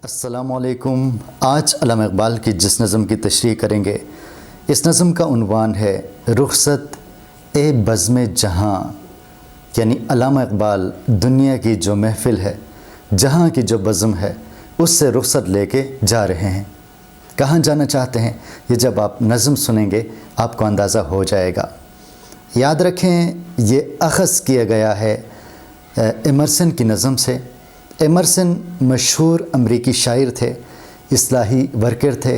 السلام علیکم۔ آج علامہ اقبال کی جس نظم کی تشریح کریں گے، اس نظم کا عنوان ہے رخصت اے بزم جہاں، یعنی علامہ اقبال دنیا کی جو محفل ہے، جہاں کی جو بزم ہے، اس سے رخصت لے کے جا رہے ہیں۔ کہاں جانا چاہتے ہیں، یہ جب آپ نظم سنیں گے آپ کو اندازہ ہو جائے گا۔ یاد رکھیں یہ اخذ کیا گیا ہے ایمرسن کی نظم سے۔ ایمرسن مشہور امریکی شاعر تھے، اصلاحی ورکر تھے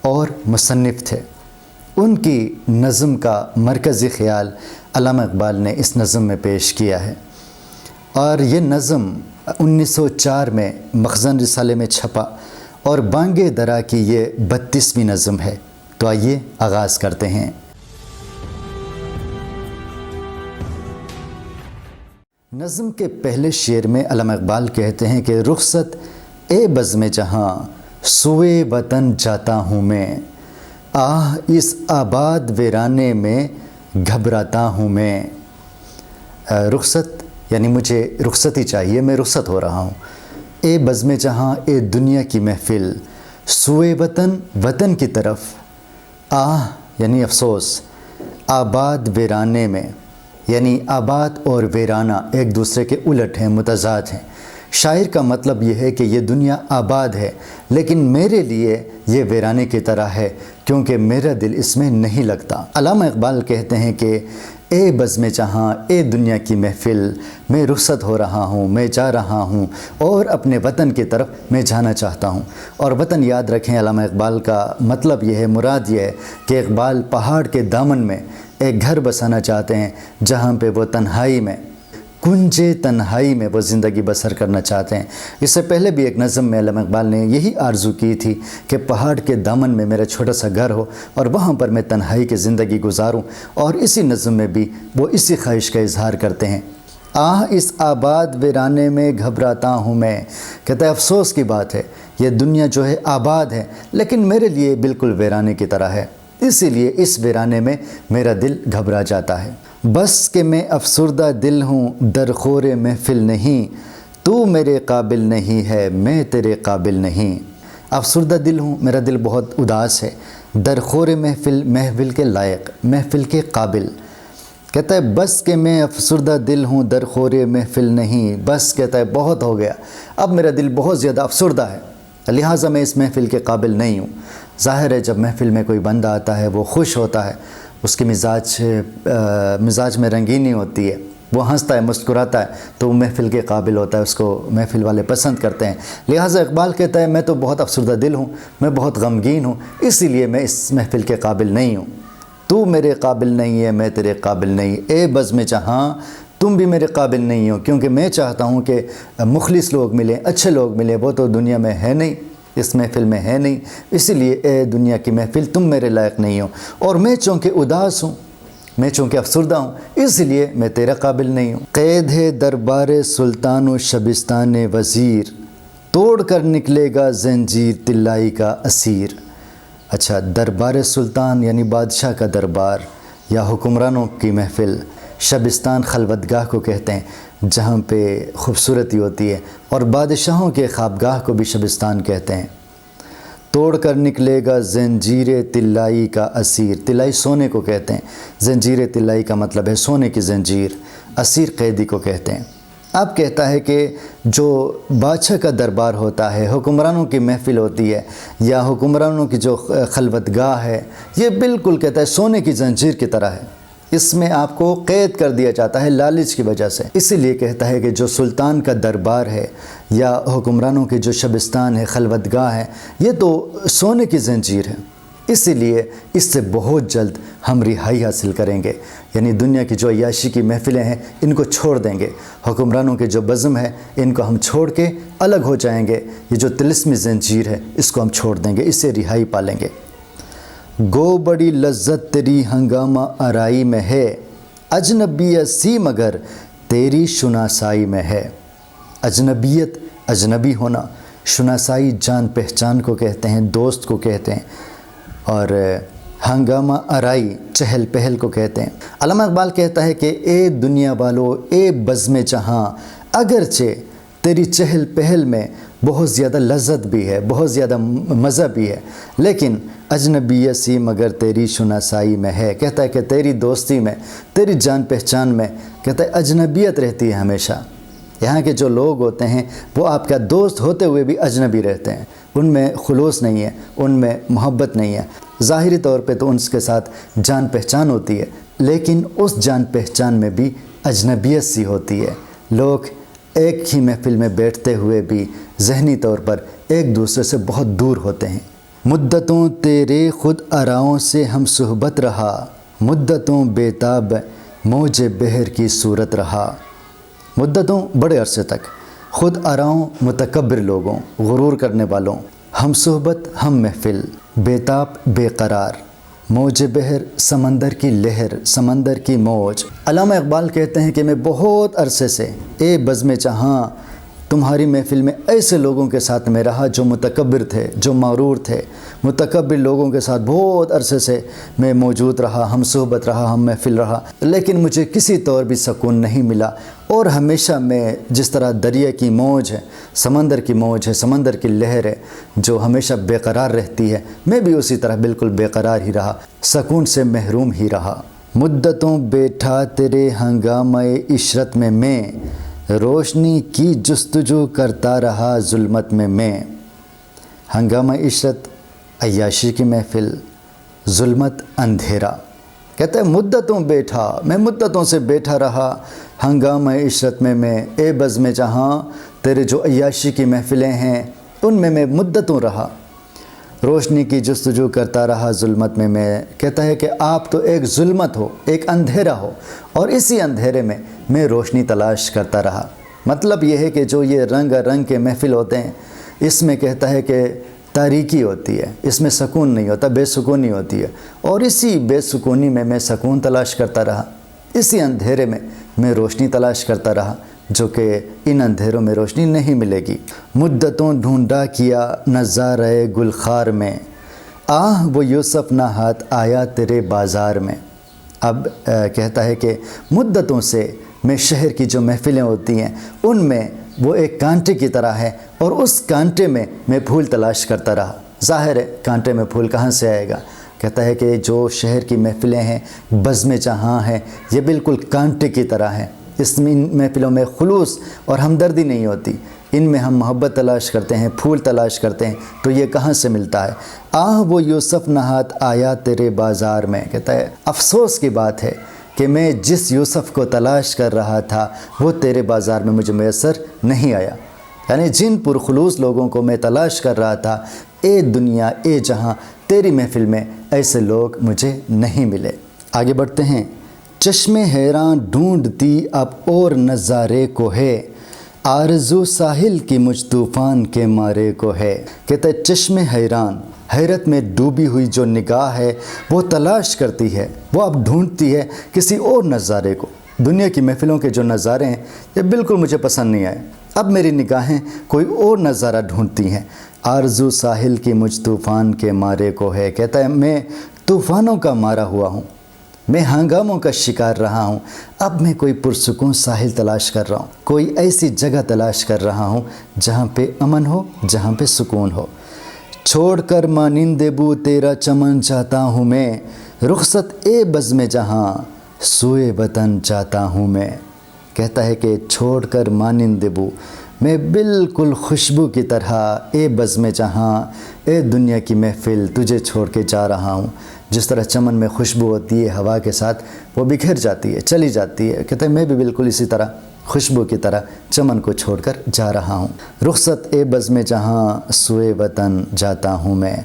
اور مصنف تھے۔ ان کی نظم کا مرکزی خیال علامہ اقبال نے اس نظم میں پیش کیا ہے، اور یہ نظم 1904 میں مخزن رسالے میں چھپا اور بانگ درا کی یہ 32ویں نظم ہے۔ تو آئیے آغاز کرتے ہیں۔ نظم کے پہلے شعر میں علامہ اقبال کہتے ہیں کہ رخصت اے بزم جہاں، سوئے وطن جاتا ہوں میں، آہ اس آباد ویرانے میں گھبراتا ہوں میں۔ رخصت یعنی مجھے رخصتی چاہیے، میں رخصت ہو رہا ہوں۔ اے بزم جہاں، اے دنیا کی محفل، سوئے وطن، وطن کی طرف، آہ یعنی افسوس، آباد ویرانے میں، یعنی آباد اور ویرانہ ایک دوسرے کے الٹ ہیں، متضاد ہیں۔ شاعر کا مطلب یہ ہے کہ یہ دنیا آباد ہے، لیکن میرے لیے یہ ویرانے کی طرح ہے، کیونکہ میرا دل اس میں نہیں لگتا۔ علامہ اقبال کہتے ہیں کہ اے بزم جہاں، اے دنیا کی محفل، میں رخصت ہو رہا ہوں، میں جا رہا ہوں اور اپنے وطن کی طرف میں جانا چاہتا ہوں۔ اور وطن یاد رکھیں، علامہ اقبال کا مطلب یہ ہے، مراد یہ ہے کہ اقبال پہاڑ کے دامن میں ایک گھر بسانا چاہتے ہیں، جہاں پہ وہ تنہائی میں، کنجے تنہائی میں وہ زندگی بسر کرنا چاہتے ہیں۔ اس سے پہلے بھی ایک نظم میں علامہ اقبال نے یہی آرزو کی تھی کہ پہاڑ کے دامن میں میرا چھوٹا سا گھر ہو اور وہاں پر میں تنہائی کی زندگی گزاروں، اور اسی نظم میں بھی وہ اسی خواہش کا اظہار کرتے ہیں۔ آہ اس آباد ویرانے میں گھبراتا ہوں میں، کہتا ہے افسوس کی بات ہے، یہ دنیا جو ہے آباد ہے، لیکن میرے لیے بالکل ویرانے کی طرح ہے، اسی لیے اس ویرانے میں میرا دل گھبرا جاتا ہے۔ بس کہ میں افسردہ دل ہوں، درخور محفل نہیں، تو میرے قابل نہیں ہے، میں تیرے قابل نہیں۔ افسردہ دل ہوں، میرا دل بہت اداس ہے، درخور محفل، محفل کے لائق، محفل کے قابل۔ کہتا ہے بس کہ میں افسردہ دل ہوں، درخور محفل نہیں، بس کہتا ہے بہت ہو گیا، اب میرا دل بہت زیادہ افسردہ ہے، لہٰذا میں اس محفل کے قابل نہیں ہوں۔ ظاہر ہے جب محفل میں کوئی بندہ آتا ہے وہ خوش ہوتا ہے، اس کے مزاج میں رنگینی ہوتی ہے، وہ ہنستا ہے، مسکراتا ہے، تو وہ محفل کے قابل ہوتا ہے، اس کو محفل والے پسند کرتے ہیں۔ لہٰذا اقبال کہتا ہے میں تو بہت افسردہ دل ہوں، میں بہت غمگین ہوں، اسی لیے میں اس محفل کے قابل نہیں ہوں۔ تو میرے قابل نہیں ہے، میں تیرے قابل نہیں۔ اے بزم جہاں، تم بھی میرے قابل نہیں ہو، کیونکہ میں چاہتا ہوں کہ مخلص لوگ ملیں، اچھے لوگ ملیں، وہ تو دنیا میں ہے نہیں، اس محفل میں ہے نہیں، اسی لیے اے دنیا کی محفل تم میرے لائق نہیں ہو، اور میں چونکہ اداس ہوں، میں چونکہ افسردہ ہوں، اس لیے میں تیرا قابل نہیں ہوں۔ قید ہے دربار سلطان و شبستان وزیر، توڑ کر نکلے گا زنجیر طلائی کا اسیر۔ اچھا، دربار سلطان یعنی بادشاہ کا دربار یا حکمرانوں کی محفل، شبستان خلوتگاہ کو کہتے ہیں جہاں پہ خوبصورتی ہوتی ہے، اور بادشاہوں کے خوابگاہ کو بھی شبستان کہتے ہیں۔ توڑ کر نکلے گا زنجیر طلائی کا اسیر، طلائی سونے کو کہتے ہیں، زنجیر طلائی کا مطلب ہے سونے کی زنجیر، اسیر قیدی کو کہتے ہیں۔ اب کہتا ہے کہ جو بادشاہ کا دربار ہوتا ہے، حکمرانوں کی محفل ہوتی ہے، یا حکمرانوں کی جو خلوتگاہ ہے، یہ بالکل کہتا ہے سونے کی زنجیر کی طرح ہے، اس میں آپ کو قید کر دیا جاتا ہے لالچ کی وجہ سے۔ اسی لیے کہتا ہے کہ جو سلطان کا دربار ہے یا حکمرانوں کی جو شبستان ہے، خلوتگاہ ہے، یہ تو سونے کی زنجیر ہے، اسی لیے اس سے بہت جلد ہم رہائی حاصل کریں گے، یعنی دنیا کی جو عیاشی کی محفلیں ہیں ان کو چھوڑ دیں گے، حکمرانوں کے جو بزم ہے ان کو ہم چھوڑ کے الگ ہو جائیں گے، یہ جو طلسمی زنجیر ہے اس کو ہم چھوڑ دیں گے، اس سے رہائی پا لیں گے۔ گو بڑی لذت تیری ہنگامہ آرائی میں ہے، اجنبیت سی مگر تیری شناسائی میں ہے۔ اجنبیت، اجنبی ہونا، شناسائی جان پہچان کو کہتے ہیں، دوست کو کہتے ہیں، اور ہنگامہ آرائی چہل پہل کو کہتے ہیں۔ علامہ اقبال کہتا ہے کہ اے دنیا والو، اے بزم جہاں، اگرچہ تیری چہل پہل میں بہت زیادہ لذت بھی ہے، بہت زیادہ مزہ بھی ہے، لیکن اجنبیت سی مگر تیری شناسائی میں ہے۔ کہتا ہے کہ تیری دوستی میں، تیری جان پہچان میں، کہتا ہے اجنبیت رہتی ہے ہمیشہ۔ یہاں کے جو لوگ ہوتے ہیں وہ آپ کا دوست ہوتے ہوئے بھی اجنبی رہتے ہیں، ان میں خلوص نہیں ہے، ان میں محبت نہیں ہے۔ ظاہری طور پہ تو ان کے ساتھ جان پہچان ہوتی ہے، لیکن اس جان پہچان میں بھی اجنبیت سی ہوتی ہے۔ لوگ ایک ہی محفل میں بیٹھتے ہوئے بھی ذہنی طور پر ایک دوسرے سے بہت دور ہوتے ہیں۔ مدتوں تیرے خود آراؤں سے ہم صحبت رہا، مدتوں بےتاب موج بحر کی صورت رہا۔ مدتوں بڑے عرصے تک خود آراؤں متکبر لوگوں، غرور کرنے والوں، ہم صحبت ہم محفل، بےتاب بے قرار، موج بحر سمندر کی لہر، سمندر کی موج۔ علامہ اقبال کہتے ہیں کہ میں بہت عرصے سے اے بزم جہاں تمہاری محفل میں ایسے لوگوں کے ساتھ میں رہا جو متکبر تھے، جو مغرور تھے، متکبر لوگوں کے ساتھ بہت عرصے سے میں موجود رہا، ہم صحبت رہا، ہم محفل رہا، لیکن مجھے کسی طور بھی سکون نہیں ملا، اور ہمیشہ میں جس طرح دریا کی موج ہے، سمندر کی موج ہے، سمندر کی لہر ہے جو ہمیشہ بے قرار رہتی ہے، میں بھی اسی طرح بالکل بے قرار ہی رہا، سکون سے محروم ہی رہا۔ مدتوں بیٹھا تیرے ہنگامہ عشرت میں روشنی کی جستجو کرتا رہا ظلمت میں ہنگامہ عشرت عیاشی کی محفل، ظلمت اندھیرا۔ کہتا ہے مدتوں بیٹھا، میں مدتوں سے بیٹھا رہا ہنگامہ عشرت میں اے بزم جہاں تیرے جو عیاشی کی محفلیں ہیں ان میں مدتوں رہا، روشنی کی جستجو کرتا رہا ظلمت میں۔ کہتا ہے کہ آپ تو ایک ظلمت ہو، ایک اندھیرا ہو، اور اسی اندھیرے میں روشنی تلاش کرتا رہا۔ مطلب یہ ہے کہ جو یہ رنگ رنگ کے محفل ہوتے ہیں اس میں کہتا ہے کہ تاریکی ہوتی ہے، اس میں سکون نہیں ہوتا، بے سکونی ہوتی ہے، اور اسی بے سکونی میں سکون تلاش کرتا رہا، اسی اندھیرے میں روشنی تلاش کرتا رہا، جو کہ ان اندھیروں میں روشنی نہیں ملے گی۔ مدتوں ڈھونڈا کیا نظارہ گلخار میں، آہ وہ یوسف نہ ہاتھ آیا تیرے بازار میں۔ اب کہتا ہے کہ مدتوں سے میں شہر کی جو محفلیں ہوتی ہیں ان میں وہ ایک کانٹے کی طرح ہے، اور اس کانٹے میں پھول تلاش کرتا رہا۔ ظاہر ہے کانٹے میں پھول کہاں سے آئے گا؟ کہتا ہے کہ جو شہر کی محفلیں ہیں، بزم جہاں ہیں، یہ بالکل کانٹے کی طرح ہیں۔ اس میں ان محفلوں میں خلوص اور ہمدردی نہیں ہوتی، ان میں ہم محبت تلاش کرتے ہیں، پھول تلاش کرتے ہیں، تو یہ کہاں سے ملتا ہے؟ آہ وہ یوسف نہات آیا تیرے بازار میں۔ کہتا ہے افسوس کی بات ہے کہ میں جس یوسف کو تلاش کر رہا تھا وہ تیرے بازار میں مجھے میسر نہیں آیا، یعنی جن پرخلوص لوگوں کو میں تلاش کر رہا تھا، اے دنیا اے جہاں تیری محفل میں ایسے لوگ مجھے نہیں ملے۔ آگے بڑھتے ہیں۔ چشم حیران ڈھونڈتی اب اور نظارے کو ہے، آرزو ساحل کی مجھ طوفان کے مارے کو ہے۔ کہتا ہے چشم حیران، حیرت میں ڈوبی ہوئی جو نگاہ ہے وہ تلاش کرتی ہے، وہ اب ڈھونڈتی ہے کسی اور نظارے کو۔ دنیا کی محفلوں کے جو نظارے ہیں یہ بالکل مجھے پسند نہیں آئے، اب میری نگاہیں کوئی اور نظارہ ڈھونڈتی ہیں۔ آرزو ساحل کی مجھ طوفان کے مارے کو ہے۔ کہتا ہے میں طوفانوں کا مارا ہوا ہوں، میں ہنگاموں کا شکار رہا ہوں، اب میں کوئی پرسکون ساحل تلاش کر رہا ہوں، کوئی ایسی جگہ تلاش کر رہا ہوں جہاں پہ امن ہو، جہاں پہ سکون ہو۔ چھوڑ کر مانند بو تیرا چمن چاہتا ہوں میں، رخصت اے بزم جہاں سوئے وطن چاہتا ہوں میں۔ کہتا ہے کہ چھوڑ کر مانند بو، میں بالکل خوشبو کی طرح اے بزم جہاں اے دنیا کی محفل تجھے چھوڑ کے جا رہا ہوں۔ جس طرح چمن میں خوشبو ہوتی ہے ہوا کے ساتھ وہ بکھر جاتی ہے، چلی جاتی ہے، کہتا ہے میں بھی بالکل اسی طرح خوشبو کی طرح چمن کو چھوڑ کر جا رہا ہوں۔ رخصت اے بزم جہاں سوئے وطن جاتا ہوں میں۔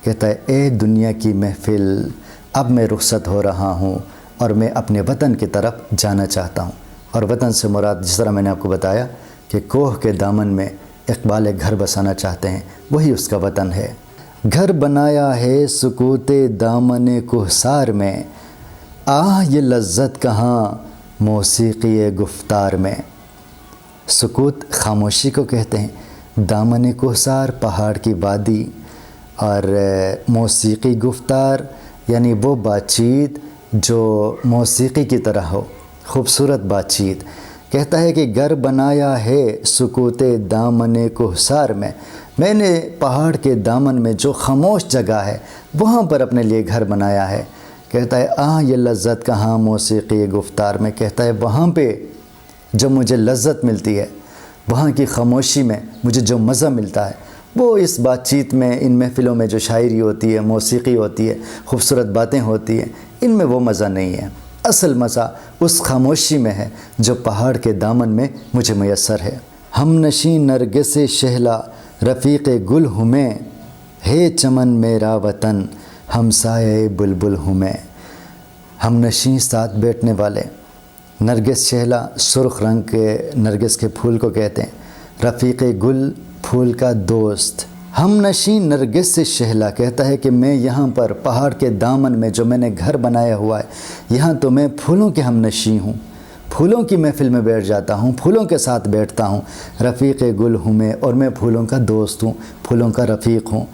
کہتا ہے اے دنیا کی محفل اب میں رخصت ہو رہا ہوں اور میں اپنے وطن کی طرف جانا چاہتا ہوں۔ اور وطن سے مراد جس طرح میں نے آپ کو بتایا کہ کوہ کے دامن میں اقبال ایک گھر بسانا چاہتے ہیں، وہی اس کا وطن ہے۔ گھر بنایا ہے سکوت دامن کوہسار میں، آہ یہ لذت کہاں موسیقی گفتار میں۔ سکوت خاموشی کو کہتے ہیں، دامن کوہسار پہاڑ کی وادی، اور موسیقی گفتار یعنی وہ بات چیت جو موسیقی کی طرح ہو، خوبصورت بات چیت۔ کہتا ہے کہ گھر بنایا ہے سکوت دامن کوہسار میں نے پہاڑ کے دامن میں جو خاموش جگہ ہے وہاں پر اپنے لیے گھر بنایا ہے۔ کہتا ہے یہ لذت کہاں موسیقی گفتار میں، کہتا ہے وہاں پہ جب مجھے لذت ملتی ہے، وہاں کی خاموشی میں مجھے جو مزہ ملتا ہے وہ اس بات چیت میں، ان محفلوں میں جو شاعری ہوتی ہے، موسیقی ہوتی ہے، خوبصورت باتیں ہوتی ہیں، ان میں وہ مزہ نہیں ہے۔ اصل مزہ اس خاموشی میں ہے جو پہاڑ کے دامن میں مجھے میسر ہے۔ ہم نشین نرگس شہلا رفیق گل ہوں میں، ہے چمن میرا وطن ہمسائے بلبل ہوں میں۔ ہم نشین ساتھ بیٹھنے والے، نرگس شہلا سرخ رنگ کے نرگس کے پھول کو کہتے ہیں، رفیق گل پھول کا دوست۔ ہم نشین نرگس سے شہلا، کہتا ہے کہ میں یہاں پر پہاڑ کے دامن میں جو میں نے گھر بنایا ہوا ہے، یہاں تو میں پھولوں کے ہم نشین ہوں، پھولوں کی محفل میں بیٹھ جاتا ہوں، پھولوں کے ساتھ بیٹھتا ہوں۔ رفیق گل ہوں میں، اور میں پھولوں کا دوست ہوں، پھولوں کا رفیق ہوں۔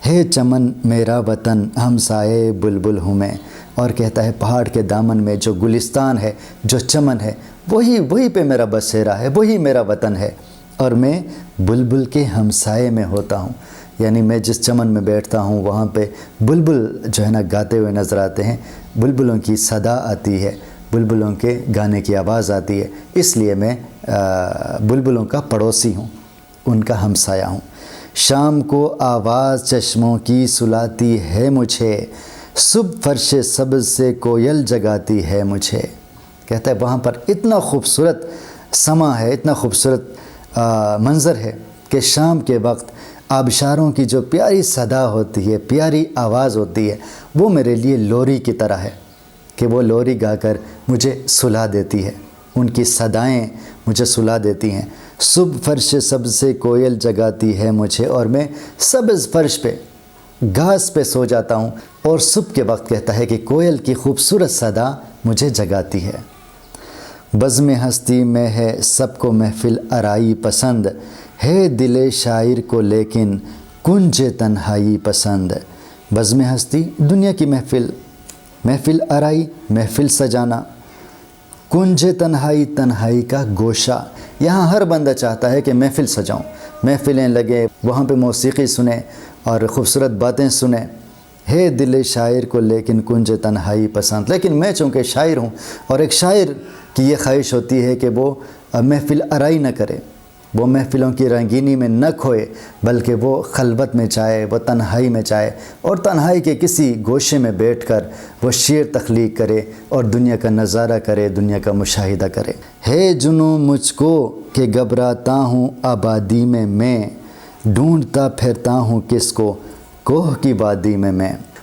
ہے چمن میرا وطن ہمسائے بلبل ہوں میں، اور کہتا ہے پہاڑ کے دامن میں جو گلستان ہے، جو چمن ہے، وہی پہ میرا بسیرا ہے، وہی میرا وطن ہے، اور میں بلبل کے ہمسائے میں ہوتا ہوں۔ یعنی میں جس چمن میں بیٹھتا ہوں وہاں پہ بلبل جو ہے نا گاتے ہوئے نظر آتے ہیں، بلبلوں کی صدا آتی ہے، بلبلوں کے گانے کی آواز آتی ہے، اس لیے میں بلبلوں کا پڑوسی ہوں، ان کا ہمسایہ ہوں۔ شام کو آواز چشموں کی سلاتی ہے مجھے، صبح فرش سبز سے کوئل جگاتی ہے مجھے۔ کہتا ہے وہاں پر اتنا خوبصورت سما ہے، اتنا خوبصورت منظر ہے کہ شام کے وقت آبشاروں کی جو پیاری صدا ہوتی ہے، پیاری آواز ہوتی ہے، وہ میرے لیے لوری کی طرح ہے کہ وہ لوری گا کر مجھے سلا دیتی ہے، ان کی صدائیں مجھے سلا دیتی ہیں۔ صبح فرش سبز سے کوئل جگاتی ہے مجھے، اور میں سبز فرش پہ گھاس پہ سو جاتا ہوں، اور صبح کے وقت کہتا ہے کہ کوئل کی خوبصورت صدا مجھے جگاتی ہے۔ بزم ہستی میں ہے سب کو محفل آرائی پسند، ہے دل شاعر کو لیکن کنج تنہائی پسند۔ بزم ہستی دنیا کی محفل آرائی، محفل سجانا، کنج تنہائی، تنہائی کا گوشہ۔ یہاں ہر بندہ چاہتا ہے کہ محفل سجاؤں، محفلیں لگے، وہاں پہ موسیقی سنیں اور خوبصورت باتیں سنیں۔ ہے دل شاعر کو لیکن کنج تنہائی پسند، لیکن میں چونکہ شاعر ہوں، اور ایک شاعر کی یہ خواہش ہوتی ہے کہ وہ محفل آرائی نہ کرے، وہ محفلوں کی رنگینی میں نہ کھوئے، بلکہ وہ خلوت میں چاہے، وہ تنہائی میں چاہے، اور تنہائی کے کسی گوشے میں بیٹھ کر وہ شعر تخلیق کرے اور دنیا کا نظارہ کرے، دنیا کا مشاہدہ کرے۔ ہے جنوں مجھ کو کہ گھبراتا ہوں آبادی میں ڈھونڈتا پھرتا ہوں کس کو کوہ کی وادی میں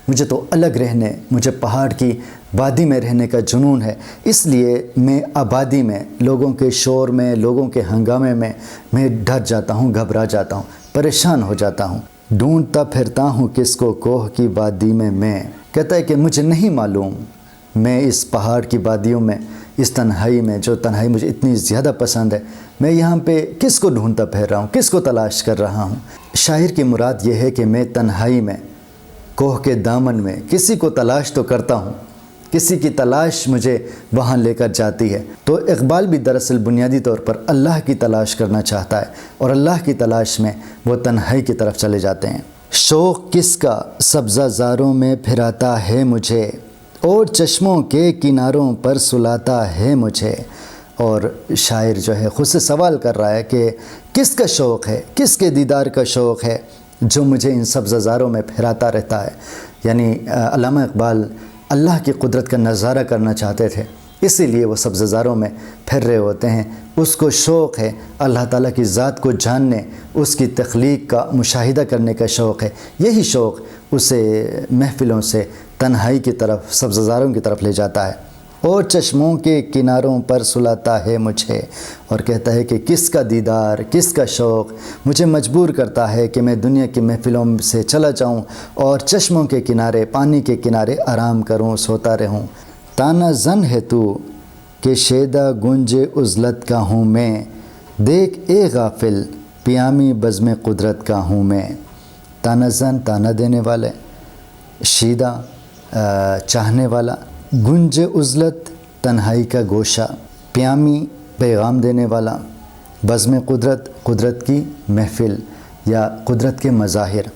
مجھے تو الگ رہنے، مجھے پہاڑ کی وادی میں رہنے کا جنون ہے، اس لیے میں آبادی میں، لوگوں کے شور میں، لوگوں کے ہنگامے میں ڈر جاتا ہوں، گھبرا جاتا ہوں، پریشان ہو جاتا ہوں۔ ڈھونڈتا پھرتا ہوں کس کو کوہ کی وادی میں کہتا ہے کہ مجھے نہیں معلوم میں اس پہاڑ کی وادیوں میں، اس تنہائی میں، جو تنہائی مجھے اتنی زیادہ پسند ہے، میں یہاں پہ کس کو ڈھونڈتا پھر رہا ہوں، کس کو تلاش کر رہا ہوں۔ شاعر کی مراد یہ ہے کہ میں تنہائی میں، کوہ کے دامن میں کسی کو تلاش تو کرتا ہوں، کسی کی تلاش مجھے وہاں لے کر جاتی ہے۔ تو اقبال بھی دراصل بنیادی طور پر اللہ کی تلاش کرنا چاہتا ہے، اور اللہ کی تلاش میں وہ تنہائی کی طرف چلے جاتے ہیں۔ شوق کس کا سبزہ زاروں میں پھراتا ہے مجھے، اور چشموں کے کناروں پر سلاتا ہے مجھے۔ اور شاعر جو ہے خود سے سوال کر رہا ہے کہ کس کا شوق ہے، کس کے دیدار کا شوق ہے جو مجھے ان سبزہ زاروں میں پھراتا رہتا ہے۔ یعنی علامہ اقبال اللہ کی قدرت کا نظارہ کرنا چاہتے تھے، اسی لیے وہ سبزہ زاروں میں پھر رہے ہوتے ہیں۔ اس کو شوق ہے اللہ تعالیٰ کی ذات کو جاننے، اس کی تخلیق کا مشاہدہ کرنے کا شوق ہے۔ یہی شوق اسے محفلوں سے تنہائی کی طرف، سبزہ زاروں کی طرف لے جاتا ہے۔ اور چشموں کے کناروں پر سلاتا ہے مجھے، اور کہتا ہے کہ کس کا دیدار، کس کا شوق مجھے مجبور کرتا ہے کہ میں دنیا کی محفلوں سے چلا جاؤں اور چشموں کے کنارے، پانی کے کنارے آرام کروں، سوتا رہوں۔ تانا زن ہے تو کہ شیدہ گنج عزلت کا ہوں میں، دیکھ اے غافل پیامی بزم قدرت کا ہوں میں۔ تانا زن تانا دینے والے، شیدہ چاہنے والا، گنج عزلت تنہائی کا گوشہ، پیامی پیغام دینے والا، بزم قدرت، قدرت کی محفل یا قدرت کے مظاہر۔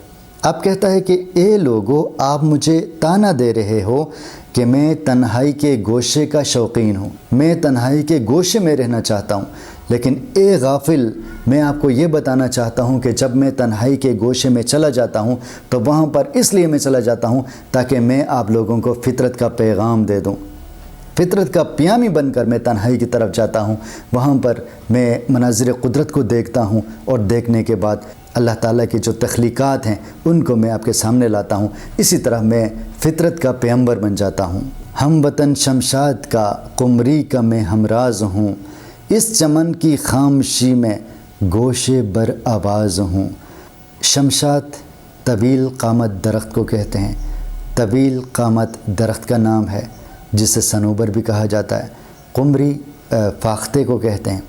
اب کہتا ہے کہ اے لوگو، آپ مجھے طعنہ دے رہے ہو کہ میں تنہائی کے گوشے کا شوقین ہوں، میں تنہائی کے گوشے میں رہنا چاہتا ہوں، لیکن اے غافل، میں آپ کو یہ بتانا چاہتا ہوں کہ جب میں تنہائی کے گوشے میں چلا جاتا ہوں تو وہاں پر اس لیے میں چلا جاتا ہوں تاکہ میں آپ لوگوں کو فطرت کا پیغام دے دوں، فطرت کا پیامی بن کر میں تنہائی کی طرف جاتا ہوں۔ وہاں پر میں مناظر قدرت کو دیکھتا ہوں اور دیکھنے کے بعد اللہ تعالیٰ کی جو تخلیقات ہیں ان کو میں آپ کے سامنے لاتا ہوں۔ اسی طرح میں فطرت کا پیغمبر بن جاتا ہوں۔ ہم وطن شمشاد کا، قمری کا میں ہمراز ہوں، اس چمن کی خاموشی میں گوشے بر آواز ہوں۔ شمشاد طویل قامت درخت کو کہتے ہیں، طویل قامت درخت کا نام ہے جسے صنوبر بھی کہا جاتا ہے۔ قمری فاختے کو کہتے ہیں،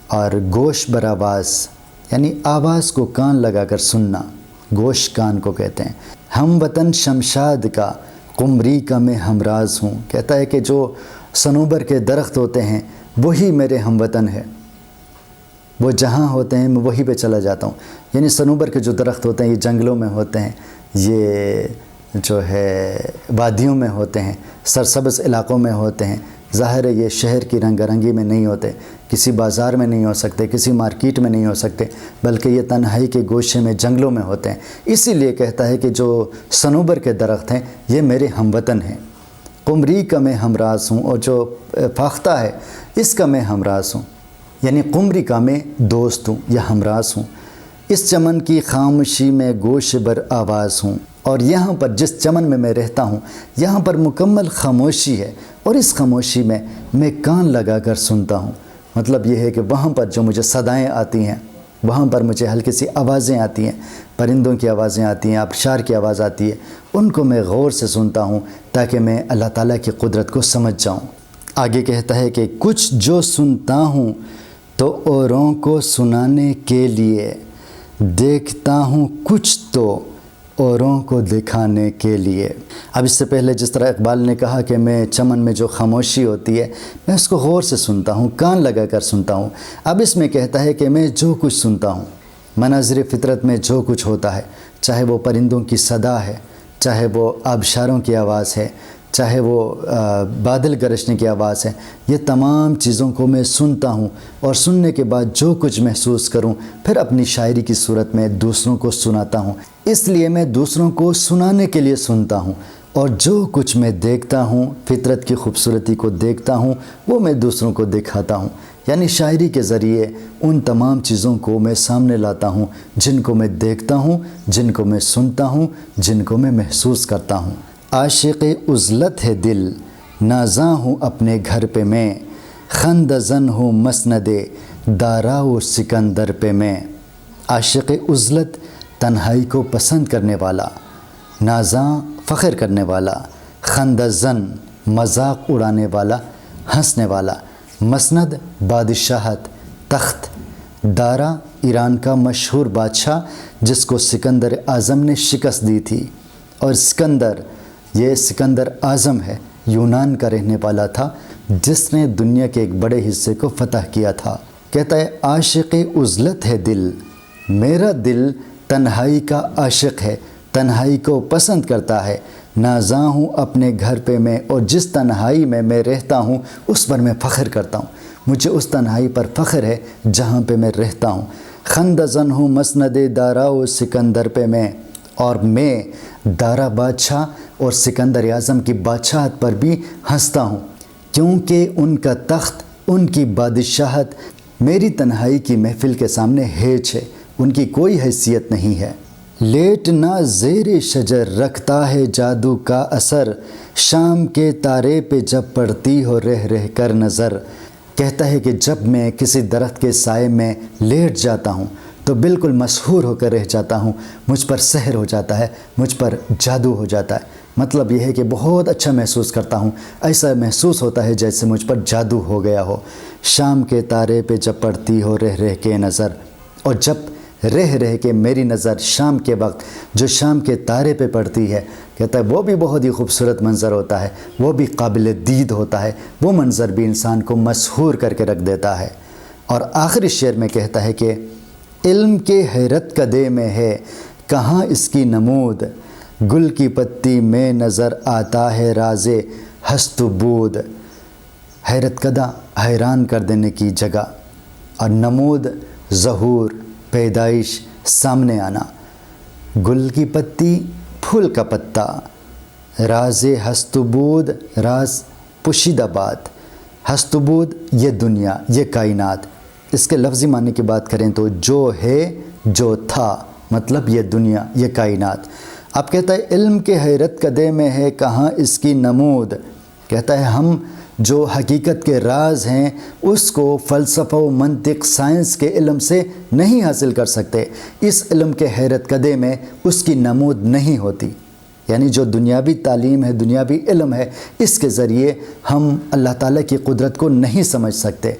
اور گوش بر آواز یعنی آواز کو کان لگا کر سننا، گوش کان کو کہتے ہیں۔ ہم وطن شمشاد کا، قمری کا میں ہمراز ہوں، کہتا ہے کہ جو صنوبر کے درخت ہوتے ہیں وہی میرے ہم وطن ہے، وہ جہاں ہوتے ہیں میں وہیں پہ چلا جاتا ہوں۔ یعنی صنوبر کے جو درخت ہوتے ہیں یہ جنگلوں میں ہوتے ہیں، یہ جو ہے وادیوں میں ہوتے ہیں، سرسبز علاقوں میں ہوتے ہیں۔ ظاہر ہے یہ شہر کی رنگا رنگی میں نہیں ہوتے، کسی بازار میں نہیں ہو سکتے، کسی مارکیٹ میں نہیں ہو سکتے، بلکہ یہ تنہائی کے گوشے میں جنگلوں میں ہوتے ہیں۔ اسی لیے کہتا ہے کہ جو صنوبر کے درخت ہیں یہ میرے ہم وطن ہیں۔ قمری کا میں ہمراز ہوں، اور جو فاختہ ہے اس کا میں ہمراز ہوں، یعنی قمری کا میں دوست ہوں یا ہمراز ہوں۔ اس چمن کی خاموشی میں گوش بر آواز ہوں، اور یہاں پر جس چمن میں میں رہتا ہوں یہاں پر مکمل خاموشی ہے، اور اس خاموشی میں کان لگا کر سنتا ہوں۔ مطلب یہ ہے کہ وہاں پر جو مجھے صدائیں آتی ہیں، وہاں پر مجھے ہلکی سی آوازیں آتی ہیں، پرندوں کی آوازیں آتی ہیں، آبشار کی آواز آتی ہے، ان کو میں غور سے سنتا ہوں تاکہ میں اللہ تعالیٰ کی قدرت کو سمجھ جاؤں۔ آگے کہتا ہے کہ کچھ جو سنتا ہوں تو اوروں کو سنانے کے لیے، دیکھتا ہوں کچھ تو اوروں کو دکھانے کے لیے۔ اب اس سے پہلے جس طرح اقبال نے کہا کہ میں چمن میں جو خاموشی ہوتی ہے میں اس کو غور سے سنتا ہوں، کان لگا کر سنتا ہوں، اب اس میں کہتا ہے کہ میں جو کچھ سنتا ہوں، مناظر فطرت میں جو کچھ ہوتا ہے، چاہے وہ پرندوں کی صدا ہے، چاہے وہ آبشاروں کی آواز ہے، چاہے وہ بادل گرجنے کی آواز ہے، یہ تمام چیزوں کو میں سنتا ہوں، اور سننے کے بعد جو کچھ محسوس کروں پھر اپنی شاعری کی صورت میں دوسروں کو سناتا ہوں۔ اس لیے میں دوسروں کو سنانے کے لیے سنتا ہوں، اور جو کچھ میں دیکھتا ہوں، فطرت کی خوبصورتی کو دیکھتا ہوں، وہ میں دوسروں کو دکھاتا ہوں۔ یعنی شاعری کے ذریعے ان تمام چیزوں کو میں سامنے لاتا ہوں جن کو میں دیکھتا ہوں، جن کو میں سنتا ہوں، جن کو میں محسوس کرتا ہوں۔ عاشق عزلت ہے دل، نازاں ہوں اپنے گھر پہ میں، خند زن ہوں مسند دارا و سکندر پہ میں۔ عاشق عزلت تنہائی کو پسند کرنے والا، نازاں فخر کرنے والا، خند زن مذاق اڑانے والا، ہنسنے والا، مسند بادشاہت تخت، دارا ایران کا مشہور بادشاہ جس کو سکندر اعظم نے شکست دی تھی، اور اسکندر، یہ سکندر اعظم ہے، یونان کا رہنے والا تھا جس نے دنیا کے ایک بڑے حصے کو فتح کیا تھا۔ کہتا ہے عاشق عزلت ہے دل، میرا دل تنہائی کا عاشق ہے، تنہائی کو پسند کرتا ہے، نازاں ہوں اپنے گھر پہ میں، اور جس تنہائی میں میں رہتا ہوں اس پر میں فخر کرتا ہوں، مجھے اس تنہائی پر فخر ہے جہاں پہ میں رہتا ہوں۔ خند زن ہوں مسند دارا و سکندر پہ میں، اور میں دارا بادشاہ اور سکندر اعظم کی بادشاہت پر بھی ہنستا ہوں، کیونکہ ان کا تخت، ان کی بادشاہت میری تنہائی کی محفل کے سامنے ہیچ ہے، ان کی کوئی حیثیت نہیں ہے۔ لیٹنا زیر شجر رکھتا ہے جادو کا اثر، شام کے تارے پہ جب پڑتی ہو رہ رہ کر نظر۔ کہتا ہے کہ جب میں کسی درخت کے سائے میں لیٹ جاتا ہوں تو بالکل مسحور ہو کر رہ جاتا ہوں، مجھ پر سحر ہو جاتا ہے، مجھ پر جادو ہو جاتا ہے۔ مطلب یہ ہے کہ بہت اچھا محسوس کرتا ہوں، ایسا محسوس ہوتا ہے جیسے مجھ پر جادو ہو گیا ہو۔ شام کے تارے پہ جب پڑتی ہو رہ رہ کے نظر، اور جب رہ رہ کے میری نظر شام کے وقت جو شام کے تارے پہ پڑتی ہے، کہتا ہے وہ بھی بہت ہی خوبصورت منظر ہوتا ہے، وہ بھی قابل دید ہوتا ہے، وہ منظر بھی انسان کو مسحور کر کے رکھ دیتا ہے۔ اور آخری شعر میں کہتا ہے کہ علم کے حیرت کدے میں ہے کہاں اس کی نمود، گل کی پتی میں نظر آتا ہے راز ہست و بود۔ حیرت کدہ حیران کر دینے کی جگہ، اور نمود ظہور پیدائش سامنے آنا، گل کی پتی پھول کا پتا، راز ہست و بود راز پوشیدہ بات۔ ہست و بود یہ دنیا، یہ کائنات، اس کے لفظی معنی کی بات کریں تو جو ہے جو تھا، مطلب یہ دنیا یہ کائنات۔ اب کہتا ہے علم کے حیرت کدے میں ہے کہاں اس کی نمود، کہتا ہے ہم جو حقیقت کے راز ہیں اس کو فلسفہ و منطق سائنس کے علم سے نہیں حاصل کر سکتے، اس علم کے حیرت کدے میں اس کی نمود نہیں ہوتی۔ یعنی جو دنیاوی تعلیم ہے، دنیاوی علم ہے، اس کے ذریعے ہم اللہ تعالیٰ کی قدرت کو نہیں سمجھ سکتے،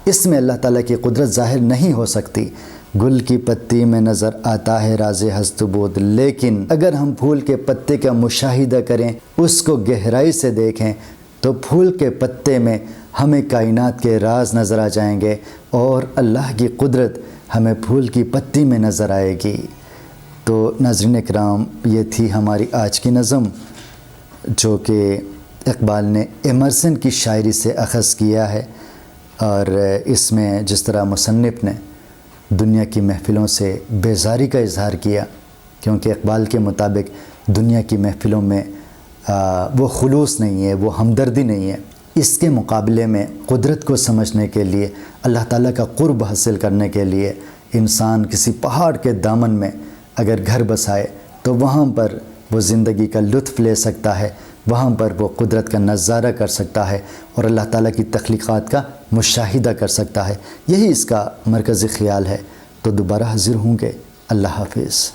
اس میں اللہ تعالیٰ کی قدرت ظاہر نہیں ہو سکتی۔ گل کی پتی میں نظر آتا ہے راز ہست و بود، لیکن اگر ہم پھول کے پتے کا مشاہدہ کریں، اس کو گہرائی سے دیکھیں، تو پھول کے پتے میں ہمیں کائنات کے راز نظر آ جائیں گے، اور اللہ کی قدرت ہمیں پھول کی پتی میں نظر آئے گی۔ تو ناظرین اکرام، یہ تھی ہماری آج کی نظم، جو کہ اقبال نے ایمرسن کی شاعری سے اخذ کیا ہے، اور اس میں جس طرح مصنف نے دنیا کی محفلوں سے بیزاری کا اظہار کیا، کیونکہ اقبال کے مطابق دنیا کی محفلوں میں وہ خلوص نہیں ہے، وہ ہمدردی نہیں ہے، اس کے مقابلے میں قدرت کو سمجھنے کے لیے، اللہ تعالیٰ کا قرب حاصل کرنے کے لیے انسان کسی پہاڑ کے دامن میں اگر گھر بسائے تو وہاں پر وہ زندگی کا لطف لے سکتا ہے، وہاں پر وہ قدرت کا نظارہ کر سکتا ہے اور اللہ تعالیٰ کی تخلیقات کا مشاہدہ کر سکتا ہے۔ یہی اس کا مرکزی خیال ہے۔ تو دوبارہ حاضر ہوں گے۔ اللہ حافظ۔